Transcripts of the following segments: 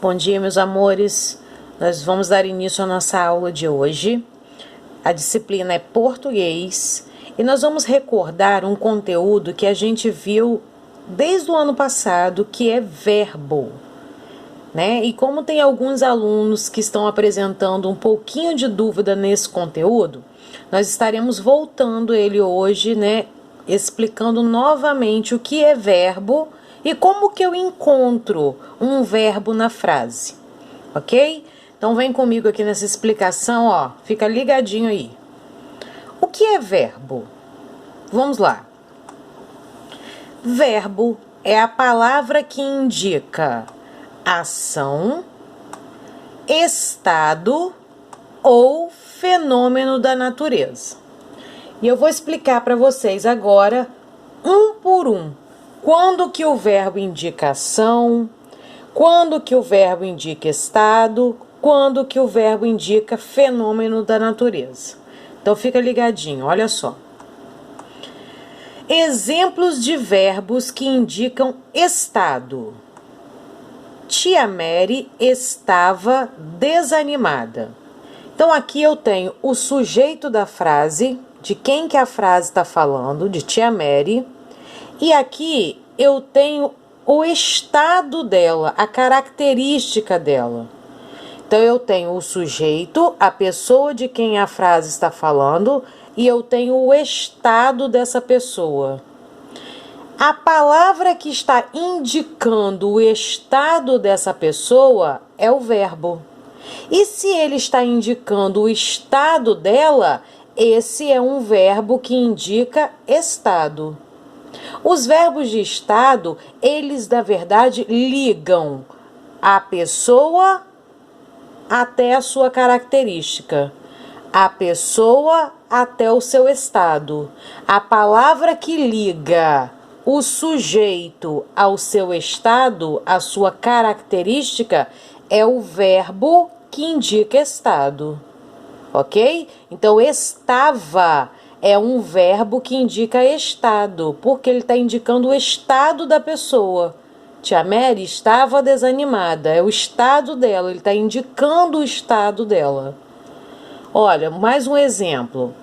Bom dia, meus amores. Nós vamos dar início à nossa aula de hoje. A disciplina é português e nós vamos recordar um conteúdo que a gente viu desde o ano passado, que é verbo, né? E como tem alguns alunos que estão apresentando um pouquinho de dúvida nesse conteúdo, nós estaremos voltando ele hoje, né? Explicando novamente o que é verbo e como que eu encontro um verbo na frase, ok? Então vem comigo aqui nessa explicação, ó, fica ligadinho aí. O que é verbo? Vamos lá. Verbo é a palavra que indica ação, estado ou fenômeno da natureza. E eu vou explicar para vocês agora, um por um, quando que o verbo indica ação, quando que o verbo indica estado, quando que o verbo indica fenômeno da natureza. Então fica ligadinho, olha só. Exemplos de verbos que indicam estado. Tia Mary estava desanimada. Então aqui eu tenho o sujeito da frase, de quem que a frase está falando, de Tia Mary. E aqui eu tenho o estado dela, a característica dela. Então eu tenho o sujeito, a pessoa de quem a frase está falando, e eu tenho o estado dessa pessoa. A palavra que está indicando o estado dessa pessoa é o verbo. E se ele está indicando o estado dela, esse é um verbo que indica estado. Os verbos de estado, eles na verdade ligam a pessoa até a sua característica, a pessoa até o seu estado. A palavra que liga o sujeito ao seu estado, à sua característica, é o verbo que indica estado, ok? Então, estava é um verbo que indica estado, porque ele está indicando o estado da pessoa. Tia Mary estava desanimada, é o estado dela, ele está indicando o estado dela. Olha, mais um exemplo.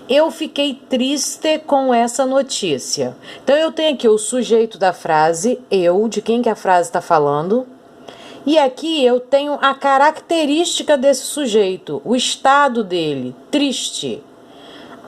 Eu fiquei triste com essa notícia. Então, eu tenho aqui o sujeito da frase, eu, de quem que a frase está falando. E aqui eu tenho a característica desse sujeito, o estado dele, triste.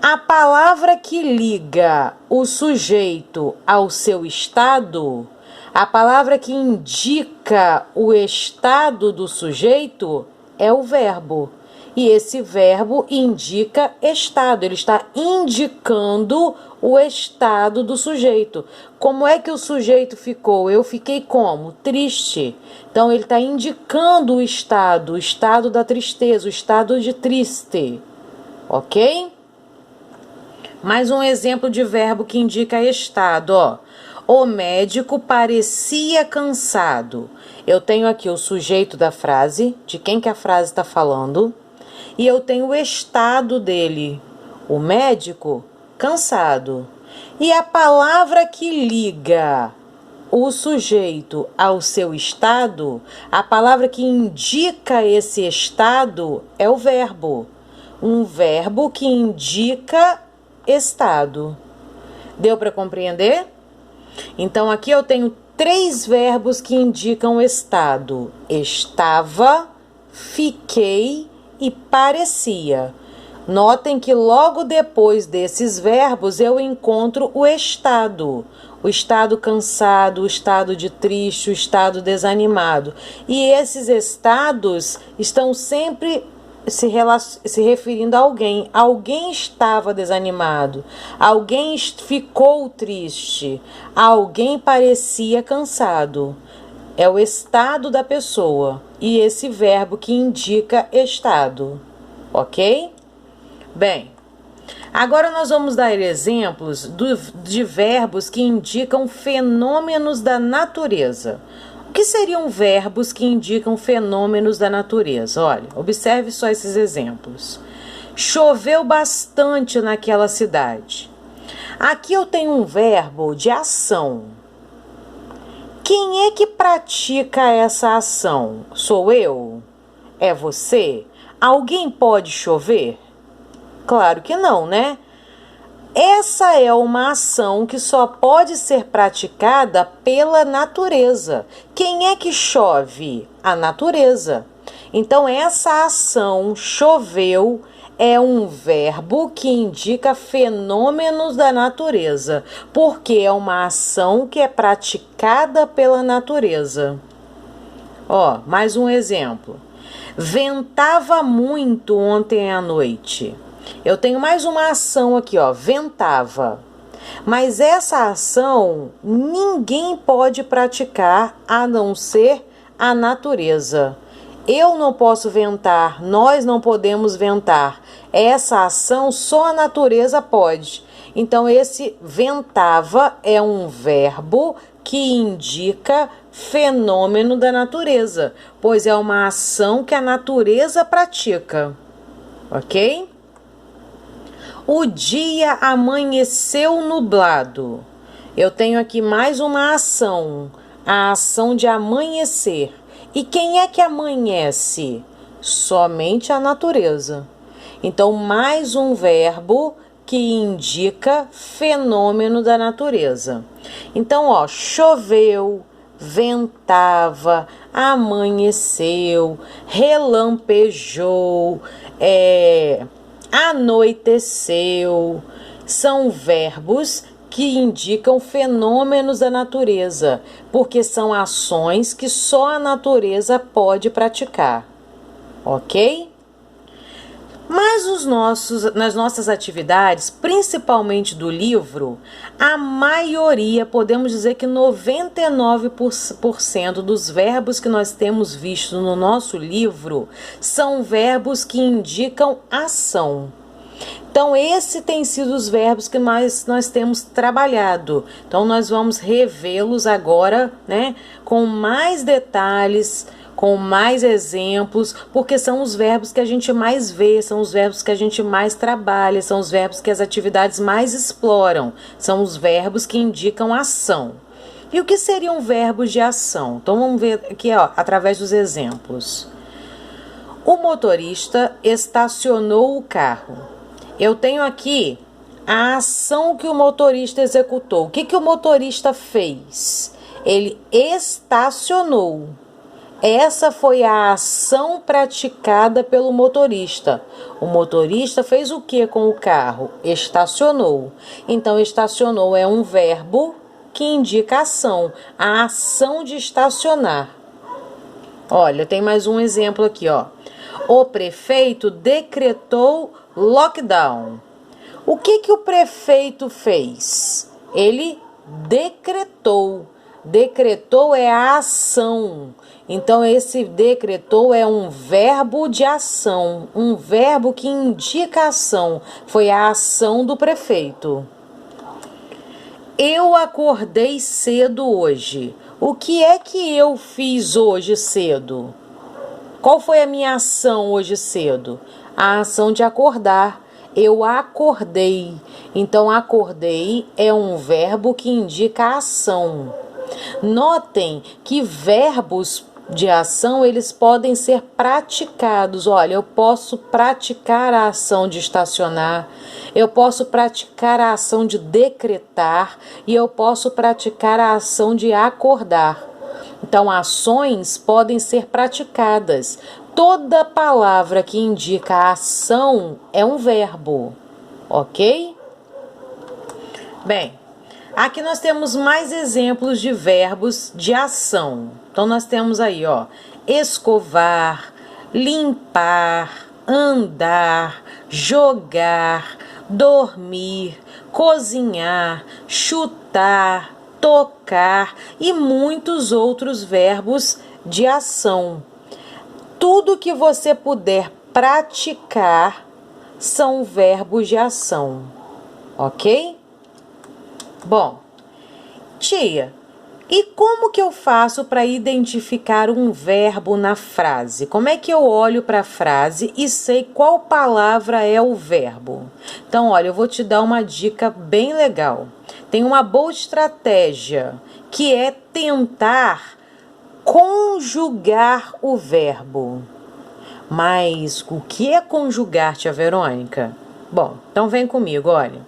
A palavra que liga o sujeito ao seu estado, a palavra que indica o estado do sujeito é o verbo. E esse verbo indica estado, ele está indicando o estado do sujeito. Como é que o sujeito ficou? Eu fiquei como? Triste. Então, ele está indicando o estado da tristeza, o estado de triste. Ok? Mais um exemplo de verbo que indica estado, ó. O médico parecia cansado. Eu tenho aqui o sujeito da frase, de quem que a frase está falando, e eu tenho o estado dele, o médico cansado. E a palavra que liga o sujeito ao seu estado, a palavra que indica esse estado é o verbo. Um verbo que indica estado. Deu para compreender? Então, aqui eu tenho 3 verbos que indicam estado: estava, fiquei e parecia. Notem que logo depois desses verbos eu encontro o estado cansado, o estado de triste, o estado desanimado. E esses estados estão sempre se referindo a alguém. Alguém estava desanimado, alguém ficou triste, alguém parecia cansado. É o estado da pessoa e esse verbo que indica estado, ok? Bem, agora nós vamos dar exemplos de verbos que indicam fenômenos da natureza. O que seriam verbos que indicam fenômenos da natureza? Olha, observe só esses exemplos. Choveu bastante naquela cidade. Aqui eu tenho um verbo de ação. Quem é que pratica essa ação? Sou eu? É você? Alguém pode chover? Claro que não, né? Essa é uma ação que só pode ser praticada pela natureza. Quem é que chove? A natureza. Então, essa ação, choveu, é um verbo que indica fenômenos da natureza, porque é uma ação que é praticada pela natureza. Ó, mais um exemplo. Ventava muito ontem à noite. Eu tenho mais uma ação aqui, ó, ventava. Mas essa ação ninguém pode praticar a não ser a natureza. Eu não posso ventar, nós não podemos ventar. Essa ação só a natureza pode. Então, esse ventava é um verbo que indica fenômeno da natureza, pois é uma ação que a natureza pratica. Ok? O dia amanheceu nublado. Eu tenho aqui mais uma ação, a ação de amanhecer. E quem é que amanhece? Somente a natureza. Então, mais um verbo que indica fenômeno da natureza. Então, ó, choveu, ventava, amanheceu, relampejou, anoiteceu. São verbos que indicam fenômenos da natureza, porque são ações que só a natureza pode praticar, ok? Mas nas nossas atividades, principalmente do livro, a maioria, podemos dizer que 99% dos verbos que nós temos visto no nosso livro são verbos que indicam ação. Então, esse tem sido os verbos que mais nós temos trabalhado. Então, nós vamos revê-los agora, né, com mais detalhes, com mais exemplos, porque são os verbos que a gente mais vê, são os verbos que a gente mais trabalha, são os verbos que as atividades mais exploram, são os verbos que indicam ação. E o que seriam verbos de ação? Então, vamos ver aqui, ó, através dos exemplos. O motorista estacionou o carro. Eu tenho aqui a ação que o motorista executou. O que o motorista fez? Ele estacionou. Essa foi a ação praticada pelo motorista. O motorista fez o que com o carro? Estacionou. Então, estacionou é um verbo que indica ação, a ação de estacionar. Olha, tem mais um exemplo aqui, ó. O prefeito decretou lockdown. O que o prefeito fez? Ele decretou. Decretou é a ação. Então, esse decretou é um verbo de ação, um verbo que indica ação. Foi a ação do prefeito. Eu acordei cedo hoje. O que é que eu fiz hoje cedo? Qual foi a minha ação hoje cedo? A ação de acordar. Eu acordei. Então, acordei é um verbo que indica ação. Notem que verbos de ação, eles podem ser praticados. Olha, eu posso praticar a ação de estacionar, eu posso praticar a ação de decretar e eu posso praticar a ação de acordar. Então, ações podem ser praticadas. Toda palavra que indica ação é um verbo, ok? Bem, aqui nós temos mais exemplos de verbos de ação. Então, nós temos aí, ó, escovar, limpar, andar, jogar, dormir, cozinhar, chutar, tocar e muitos outros verbos de ação. Tudo que você puder praticar são verbos de ação, ok? Bom, tia, e como que eu faço para identificar um verbo na frase? Como é que eu olho para a frase e sei qual palavra é o verbo? Então, olha, eu vou te dar uma dica bem legal. Tem uma boa estratégia que é tentar conjugar o verbo. Mas o que é conjugar, tia Verônica? Bom, então vem comigo, olha.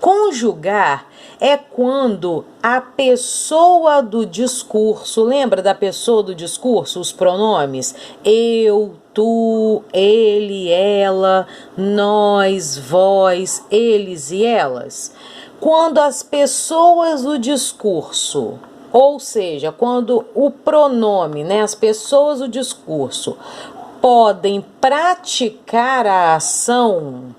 Conjugar é quando a pessoa do discurso, lembra da pessoa do discurso, os pronomes? Eu, tu, ele, ela, nós, vós, eles e elas. Quando as pessoas do discurso, ou seja, quando o pronome, né, as pessoas do discurso podem praticar a ação,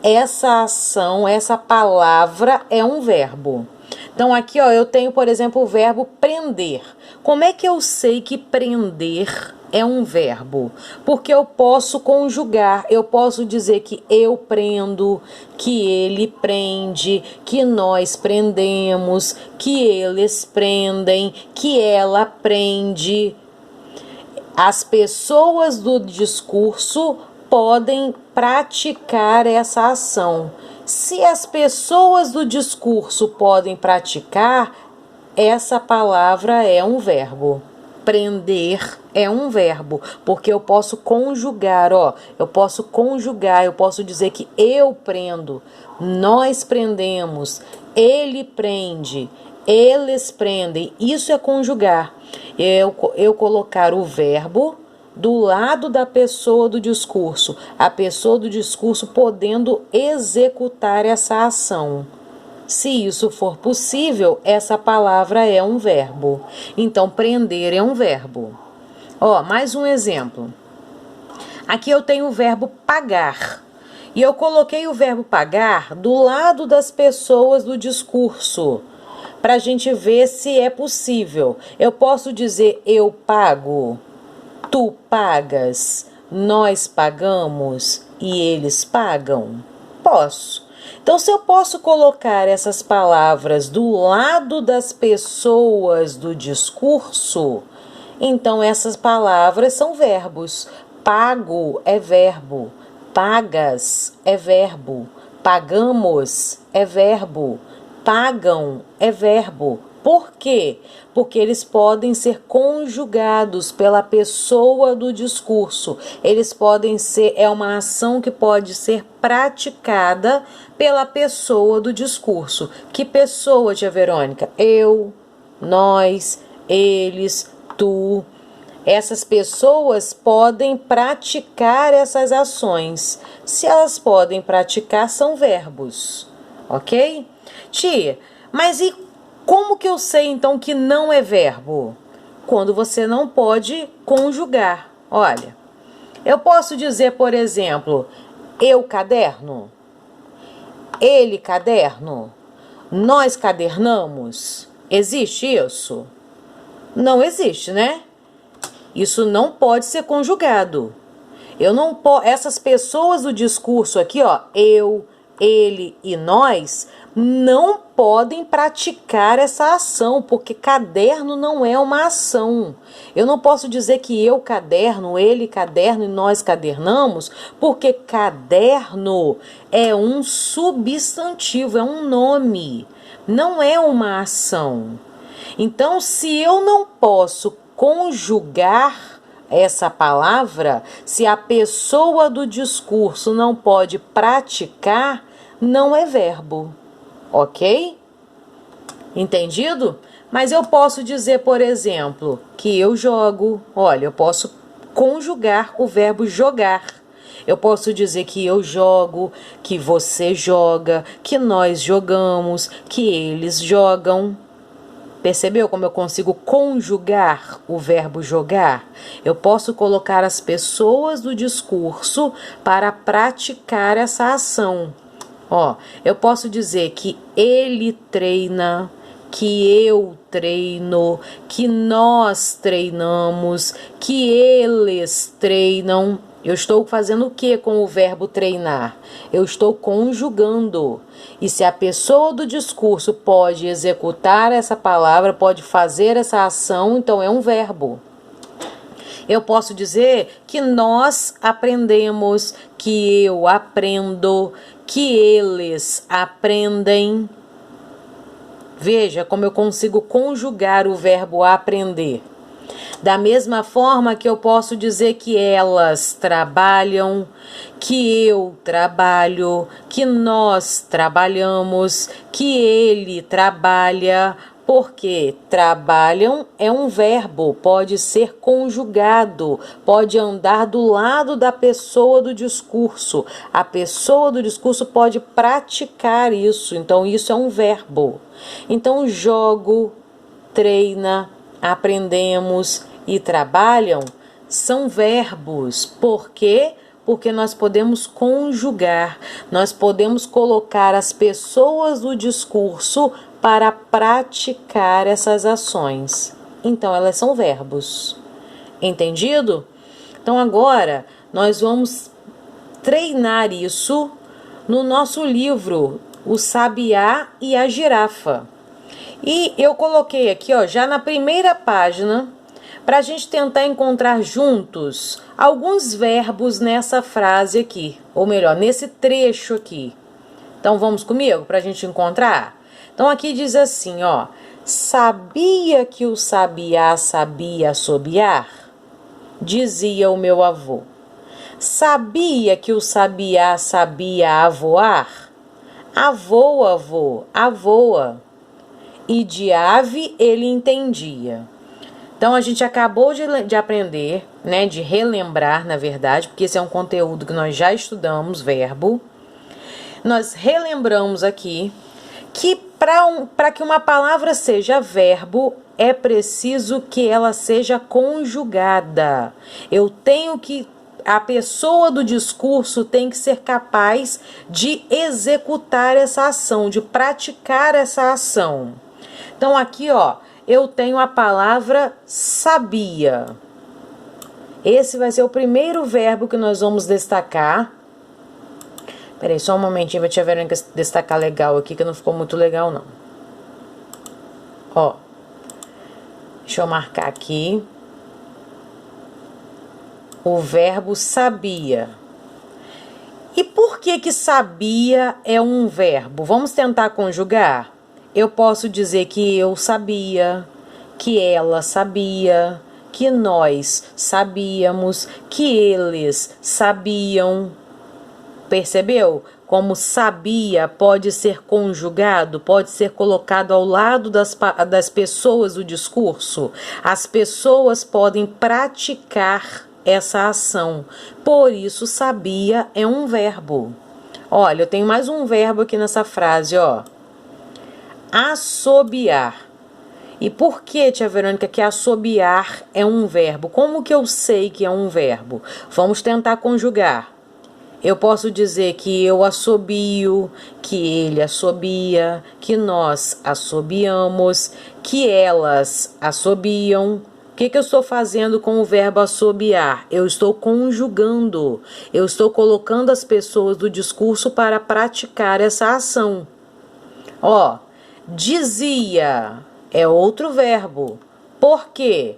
essa palavra é um verbo. Então aqui, ó, eu tenho, por exemplo, o verbo prender. Como é que eu sei que prender é um verbo? Porque eu posso conjugar, eu posso dizer que eu prendo, que ele prende, que nós prendemos, que eles prendem, que ela prende. As pessoas do discurso podem praticar essa ação. Se as pessoas do discurso podem praticar, essa palavra é um verbo. Prender é um verbo, porque eu posso conjugar, ó, eu posso dizer que eu prendo, nós prendemos, ele prende, eles prendem, isso é conjugar. Eu colocar o verbo do lado da pessoa do discurso, a pessoa do discurso podendo executar essa ação. Se isso for possível, essa palavra é um verbo. Então, prender é um verbo. Ó, mais um exemplo. Aqui eu tenho o verbo pagar. E eu coloquei o verbo pagar do lado das pessoas do discurso, para a gente ver se é possível. Eu posso dizer eu pago, tu pagas, nós pagamos e eles pagam? Posso. Então, se eu posso colocar essas palavras do lado das pessoas do discurso, então essas palavras são verbos. Pago é verbo, pagas é verbo, pagamos é verbo, pagam é verbo. Por quê? Porque eles podem ser conjugados pela pessoa do discurso. Eles podem ser, é uma ação que pode ser praticada pela pessoa do discurso. Que pessoa, tia Verônica? Eu, nós, eles, tu. Essas pessoas podem praticar essas ações. Se elas podem praticar, são verbos. Ok? Tia, mas e como que eu sei, então, que não é verbo? Quando você não pode conjugar. Olha, eu posso dizer, por exemplo, eu caderno, ele caderno, nós cadernamos. Existe isso? Não existe, né? Isso não pode ser conjugado. Eu não posso. Essas pessoas do discurso aqui, ó, eu, ele e nós, não podem praticar essa ação, porque caderno não é uma ação. Eu não posso dizer que eu caderno, ele caderno e nós cadernamos, porque caderno é um substantivo, é um nome, não é uma ação. Então, se eu não posso conjugar essa palavra, se a pessoa do discurso não pode praticar, não é verbo. Ok? Entendido? Mas eu posso dizer, por exemplo, que eu jogo. Olha, eu posso conjugar o verbo jogar. Eu posso dizer que eu jogo, que você joga, que nós jogamos, que eles jogam. Percebeu como eu consigo conjugar o verbo jogar? Eu posso colocar as pessoas do discurso para praticar essa ação. Ó, eu posso dizer que ele treina, que eu treino, que nós treinamos, que eles treinam. Eu estou fazendo o que com o verbo treinar? Eu estou conjugando. E se a pessoa do discurso pode executar essa palavra, pode fazer essa ação, então é um verbo. Eu posso dizer que nós aprendemos, que eu aprendo, que eles aprendem. Veja como eu consigo conjugar o verbo aprender. Da mesma forma que eu posso dizer que elas trabalham, que eu trabalho, que nós trabalhamos, que ele trabalha, porque trabalham é um verbo, pode ser conjugado, pode andar do lado da pessoa do discurso. A pessoa do discurso pode praticar isso, então isso é um verbo. Então, jogo, treina, aprendemos e trabalham são verbos. Por quê? Porque nós podemos conjugar, nós podemos colocar as pessoas do discurso para praticar essas ações. Então, elas são verbos. Entendido? Então, agora nós vamos treinar isso no nosso livro, O Sabiá e a Girafa. E eu coloquei aqui, ó, já na primeira página, para a gente tentar encontrar juntos alguns verbos nessa frase aqui, ou melhor, nesse trecho aqui. Então vamos comigo para a gente encontrar? Então aqui diz assim, ó: sabia que o sabiá sabia assobiar? Dizia o meu avô. Sabia que o sabiá sabia avoar? Avoa, avô, avoa. E de ave ele entendia. Então, a gente acabou de aprender, né, de relembrar, na verdade, porque esse é um conteúdo que nós já estudamos, verbo. Nós relembramos aqui que para que uma palavra seja verbo, é preciso que ela seja conjugada. A pessoa do discurso tem que ser capaz de executar essa ação, de praticar essa ação. Então, aqui, ó, eu tenho a palavra sabia. Esse vai ser o primeiro verbo que nós vamos destacar. Peraí, só um momentinho, vai te ver que destacar legal aqui, que não ficou muito legal, não. Ó, deixa eu marcar aqui. O verbo sabia. E por que sabia é um verbo? Vamos tentar conjugar? Eu posso dizer que eu sabia, que ela sabia, que nós sabíamos, que eles sabiam. Percebeu? Como sabia pode ser conjugado, pode ser colocado ao lado das pessoas do discurso. As pessoas podem praticar essa ação. Por isso, sabia é um verbo. Olha, eu tenho mais um verbo aqui nessa frase, ó. Assobiar. E por que, tia Verônica, que assobiar é um verbo? Como que eu sei que é um verbo? Vamos tentar conjugar. Eu posso dizer que eu assobio, que ele assobia, que nós assobiamos, que elas assobiam. O que eu estou fazendo com o verbo assobiar? Eu estou conjugando. Eu estou colocando as pessoas do discurso para praticar essa ação. Ó, dizia é outro verbo. Por quê?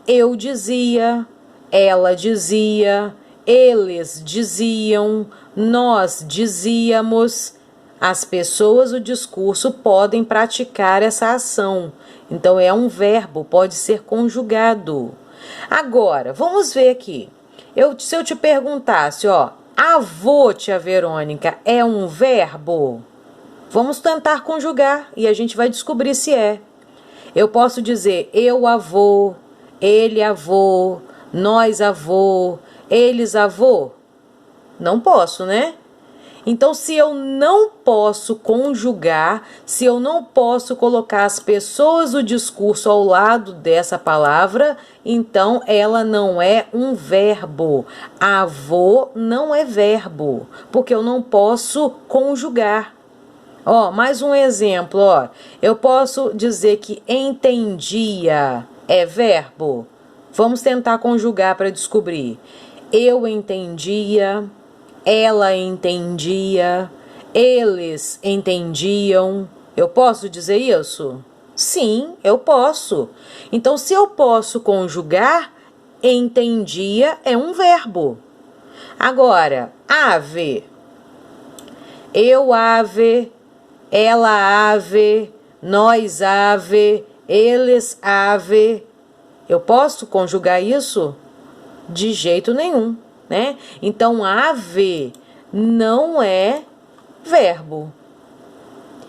Eu dizia, ela dizia, eles diziam, nós dizíamos. As pessoas do discurso podem praticar essa ação. Então, é um verbo, pode ser conjugado. Agora, vamos ver aqui. Se eu te perguntasse, ó, avô, tia Verônica, é um verbo? Vamos tentar conjugar e a gente vai descobrir se é. Eu posso dizer eu avô, ele avô, nós avô, eles avô? Não posso, né? Então, se eu não posso conjugar, se eu não posso colocar as pessoas do discurso ao lado dessa palavra, então ela não é um verbo. Avô não é verbo, porque eu não posso conjugar. Ó, mais um exemplo, ó. Eu posso dizer que entendia é verbo? Vamos tentar conjugar para descobrir. Eu entendia, ela entendia, eles entendiam. Eu posso dizer isso? Sim, eu posso. Então, se eu posso conjugar, entendia é um verbo. Agora, ave. Eu ave, ela ave, nós ave, eles ave. Eu posso conjugar isso? De jeito nenhum, né? Então, ave não é verbo.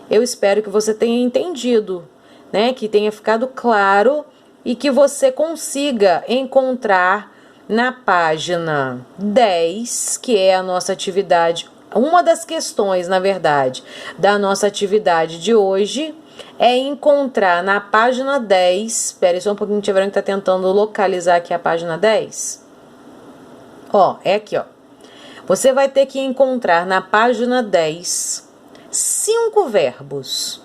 Eu espero que você tenha entendido, né? Que tenha ficado claro e que você consiga encontrar na página 10, que é a nossa atividade, uma das questões, na verdade, da nossa atividade de hoje, é encontrar na página 10, espere só um pouquinho, tiveram que tá tentando localizar aqui a página 10. Ó, é aqui, ó. Você vai ter que encontrar na página 10 5 verbos.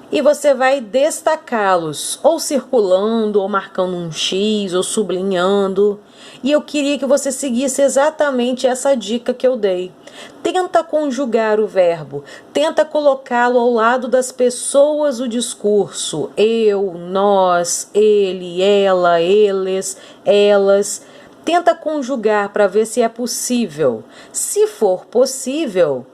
E você vai destacá-los, ou circulando, ou marcando um X, ou sublinhando. E eu queria que você seguisse exatamente essa dica que eu dei. Tenta conjugar o verbo, tenta colocá-lo ao lado das pessoas do discurso. Eu, nós, ele, ela, eles, elas. Tenta conjugar para ver se é possível. Se for possível,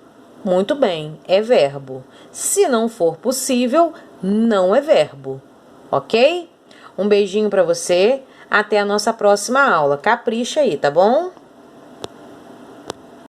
muito bem, é verbo. Se não for possível, não é verbo. Ok? Um beijinho para você. Até a nossa próxima aula. Capricha aí, tá bom?